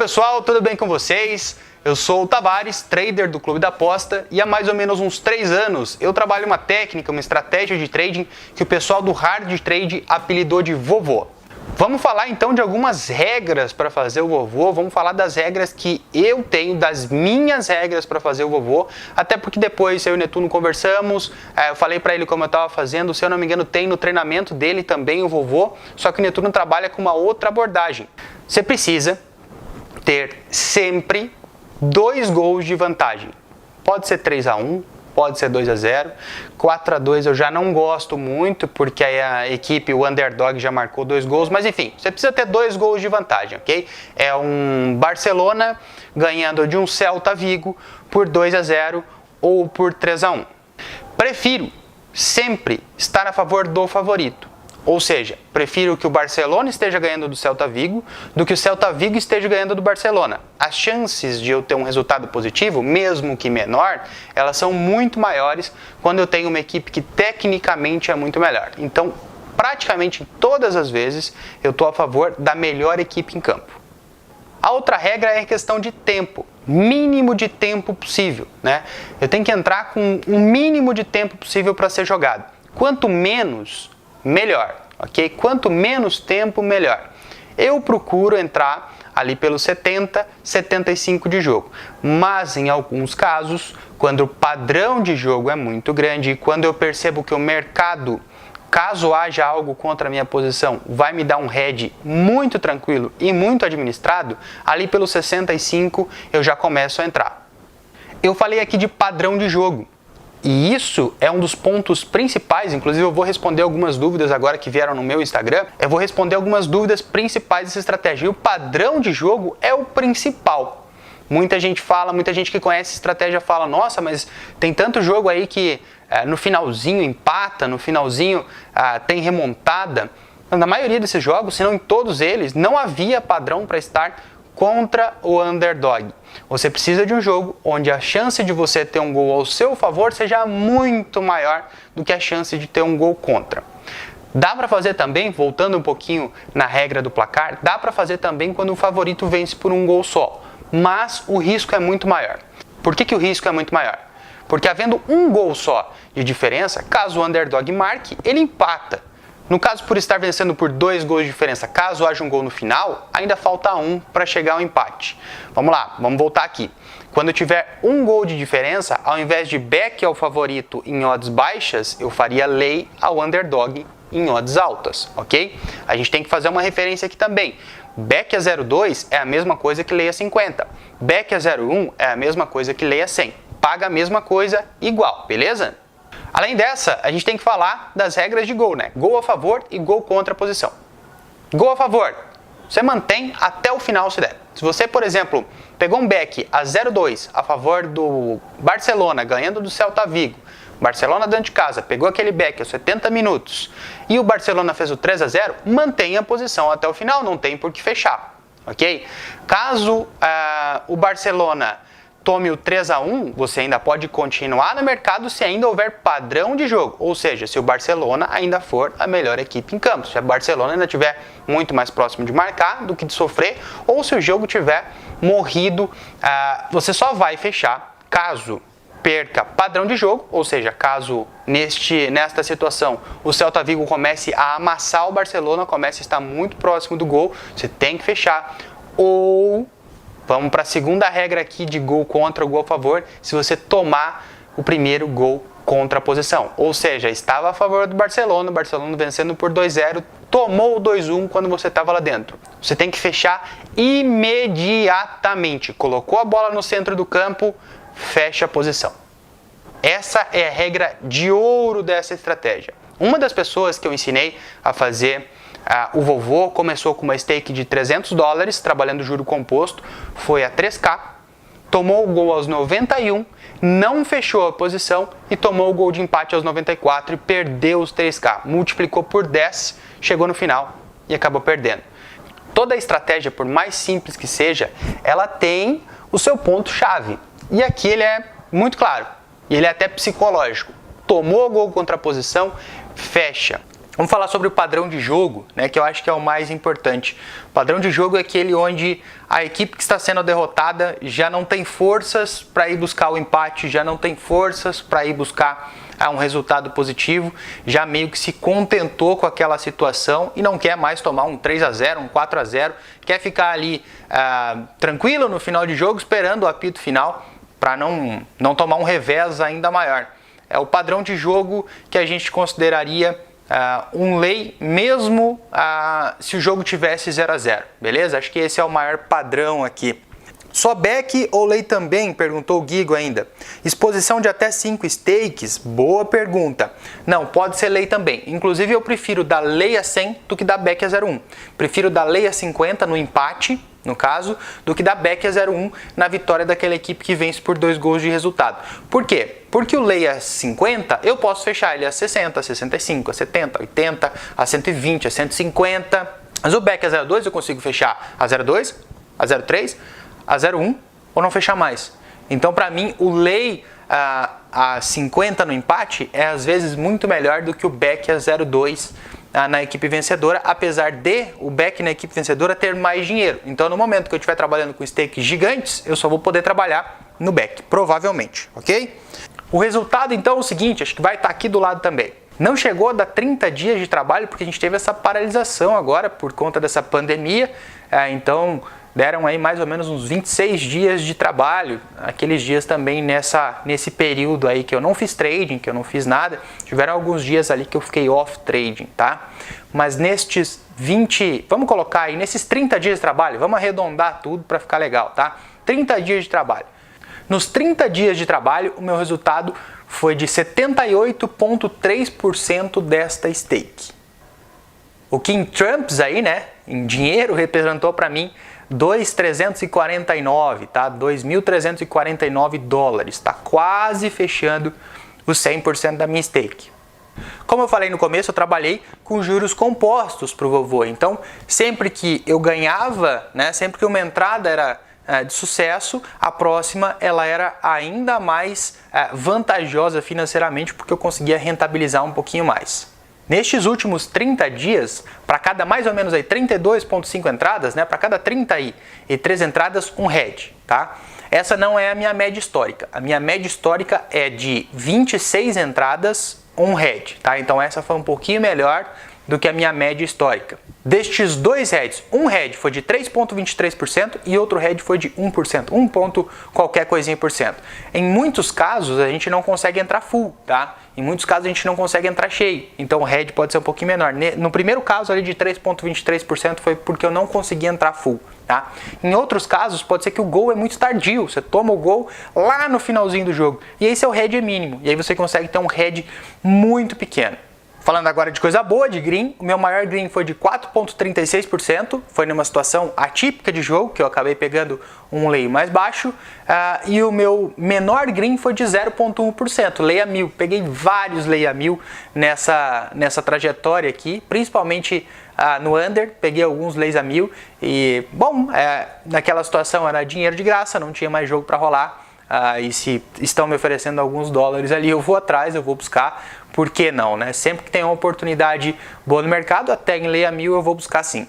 pessoal, tudo bem com vocês? Eu sou o Tavares, trader do Clube da Aposta, e há mais ou menos uns 3 anos eu trabalho uma técnica, uma estratégia de trading que o pessoal do Hard Trade apelidou de vovô. Vamos falar então de algumas regras para fazer o vovô, vamos falar das regras que eu tenho, das minhas regras para fazer o vovô, até porque depois eu e o Netuno conversamos, eu falei para ele como eu estava fazendo, se eu não me engano tem no treinamento dele também o vovô, só que o Netuno trabalha com uma outra abordagem. Você precisa ter sempre 2 gols de vantagem, pode ser 3-1, pode ser 2-0, 4-2 eu já não gosto muito, porque aí a equipe, o underdog já marcou 2 gols, mas enfim, você precisa ter 2 gols de vantagem, ok? É um Barcelona ganhando de um Celta Vigo por 2-0 ou por 3-1. Prefiro sempre estar a favor do favorito. Ou seja, prefiro que o Barcelona esteja ganhando do Celta Vigo do que o Celta Vigo esteja ganhando do Barcelona. As chances de eu ter um resultado positivo, mesmo que menor, elas são muito maiores quando eu tenho uma equipe que tecnicamente é muito melhor. Então, praticamente todas as vezes, eu estou a favor da melhor equipe em campo. A outra regra é a questão de tempo, mínimo de tempo possível, né? Eu tenho que entrar com o mínimo de tempo possível para ser jogado. Quanto menos, melhor, ok? Quanto menos tempo, melhor. Eu procuro entrar ali pelos 70, 75 de jogo, mas em alguns casos, quando o padrão de jogo é muito grande e quando eu percebo que o mercado, caso haja algo contra a minha posição, vai me dar um head muito tranquilo e muito administrado, ali pelos 65 eu já começo a entrar. Eu falei aqui de padrão de jogo. E isso é um dos pontos principais, inclusive eu vou responder algumas dúvidas agora que vieram no meu Instagram, eu vou responder algumas dúvidas principais dessa estratégia. E o padrão de jogo é o principal. Muita gente fala, muita gente que conhece a estratégia fala, nossa, mas tem tanto jogo aí que no finalzinho empata, no finalzinho tem remontada. Na maioria desses jogos, se não em todos eles, não havia padrão para estar contra o underdog. Você precisa de um jogo onde a chance de você ter um gol ao seu favor seja muito maior do que a chance de ter um gol contra. Dá para fazer também, voltando um pouquinho na regra do placar, dá para fazer também quando o favorito vence por um gol só, mas o risco é muito maior. Por que o risco é muito maior? Porque havendo um gol só de diferença, caso o underdog marque, ele empata. No caso, por estar vencendo por 2 gols de diferença, caso haja um gol no final, ainda falta 1 para chegar ao empate. Vamos lá, vamos voltar aqui. Quando eu tiver 1 gol de diferença, ao invés de back ao favorito em odds baixas, eu faria lay ao underdog em odds altas, ok? A gente tem que fazer uma referência aqui também. Back a 0,2 é a mesma coisa que lay a 50. Back a 0,1 é a mesma coisa que lay a 100. Paga a mesma coisa igual, beleza? Além dessa, a gente tem que falar das regras de gol, né? Gol a favor e gol contra a posição. Gol a favor, você mantém até o final se der. Se você, por exemplo, pegou um back a 0,2 a favor do Barcelona, ganhando do Celta Vigo, Barcelona dentro de casa, pegou aquele back aos 70 minutos e o Barcelona fez o 3-0, mantenha a posição até o final, não tem por que fechar, ok? Caso o Barcelona tome o 3-1, você ainda pode continuar no mercado se ainda houver padrão de jogo. Ou seja, se o Barcelona ainda for a melhor equipe em campo. Se o Barcelona ainda estiver muito mais próximo de marcar do que de sofrer. Ou se o jogo tiver morrido, você só vai fechar caso perca padrão de jogo. Ou seja, caso nesta situação o Celta Vigo comece a amassar o Barcelona, comece a estar muito próximo do gol, você tem que fechar. Ou vamos para a segunda regra aqui de gol contra, gol a favor, se você tomar o primeiro gol contra a posição. Ou seja, estava a favor do Barcelona, o Barcelona vencendo por 2-0, tomou o 2-1 quando você estava lá dentro. Você tem que fechar imediatamente. Colocou a bola no centro do campo, fecha a posição. Essa é a regra de ouro dessa estratégia. Uma das pessoas que eu ensinei a fazer o vovô começou com uma stake de $300, trabalhando juro composto, foi a 3K, tomou o gol aos 91, não fechou a posição e tomou o gol de empate aos 94 e perdeu os 3K. Multiplicou por 10, chegou no final e acabou perdendo. Toda a estratégia, por mais simples que seja, ela tem o seu ponto-chave. E aqui ele é muito claro, e ele é até psicológico. Tomou o gol contra a posição, fecha. Vamos falar sobre o padrão de jogo, né, que eu acho que é o mais importante. O padrão de jogo é aquele onde a equipe que está sendo derrotada já não tem forças para ir buscar o empate, já não tem forças para ir buscar um resultado positivo, já meio que se contentou com aquela situação e não quer mais tomar um 3-0, um 4-0, quer ficar ali tranquilo no final de jogo, esperando o apito final para não tomar um revés ainda maior. É o padrão de jogo que a gente consideraria um lay mesmo se o jogo tivesse 0-0, beleza? Acho que esse é o maior padrão aqui. Só back ou lay também? Perguntou o Guigo ainda. Exposição de até 5 stakes? Boa pergunta. Não, pode ser lay também. Inclusive eu prefiro dar lay a 100 do que dar back a 0,1. Prefiro dar lay a 50 no empate, no caso, do que dar back a 0,1 na vitória daquela equipe que vence por 2 gols de resultado. Por quê? Porque o lay a 50, eu posso fechar ele a 60, a 65, a 70, a 80, a 120, a 150. Mas o back a 0,2 eu consigo fechar a 0,2, a 0,3, a 0,1 ou não fechar mais. Então, para mim, o lay a 50 no empate é às vezes muito melhor do que o back a 0,2 na equipe vencedora, apesar de o back na equipe vencedora ter mais dinheiro. Então, no momento que eu estiver trabalhando com stakes gigantes, eu só vou poder trabalhar no back, provavelmente, ok? O resultado, então, é o seguinte, acho que vai estar aqui do lado também. Não chegou a dar 30 dias de trabalho, porque a gente teve essa paralisação agora por conta dessa pandemia, então deram aí mais ou menos uns 26 dias de trabalho, aqueles dias também nesse período aí que eu não fiz trading, que eu não fiz nada, tiveram alguns dias ali que eu fiquei off trading, tá? Mas nestes 20, vamos colocar aí, nesses 30 dias de trabalho, vamos arredondar tudo para ficar legal, tá? 30 dias de trabalho. Nos 30 dias de trabalho, o meu resultado foi de 78,3% desta stake. O que em trumps aí, né, em dinheiro, representou para mim 2.349, tá? 2.349 dólares, tá quase fechando os 100% da minha stake. Como eu falei no começo, eu trabalhei com juros compostos para o vovô, então sempre que eu ganhava, né, sempre que uma entrada era de sucesso, a próxima ela era ainda mais vantajosa financeiramente porque eu conseguia rentabilizar um pouquinho mais. Nestes últimos 30 dias, para cada mais ou menos aí 32,5 entradas, né, para cada 33 entradas, um head, tá? Essa não é a minha média histórica. A minha média histórica é de 26 entradas, um head, tá? Então essa foi um pouquinho melhor do que a minha média histórica. Destes dois heads, um head foi de 3,23% e outro head foi de 1%, 1 ponto qualquer coisinha por cento. Em muitos casos a gente não consegue entrar full, tá? Em muitos casos a gente não consegue entrar cheio, então o head pode ser um pouquinho menor. No primeiro caso ali de 3,23% foi porque eu não consegui entrar full, tá? Em outros casos pode ser que o gol é muito tardio, você toma o gol lá no finalzinho do jogo e aí seu head é mínimo, e aí você consegue ter um head muito pequeno. Falando agora de coisa boa, de green, o meu maior green foi de 4,36%, foi numa situação atípica de jogo, que eu acabei pegando um lay mais baixo, e o meu menor green foi de 0,1%, lay a 1000, peguei vários lay a 1000 nessa trajetória aqui, principalmente no under, peguei alguns lays a 1000 e, bom, naquela situação era dinheiro de graça, não tinha mais jogo para rolar. E se estão me oferecendo alguns dólares ali, eu vou atrás, eu vou buscar, por que não, né? Sempre que tem uma oportunidade boa no mercado, até em lay a 1000 eu vou buscar sim.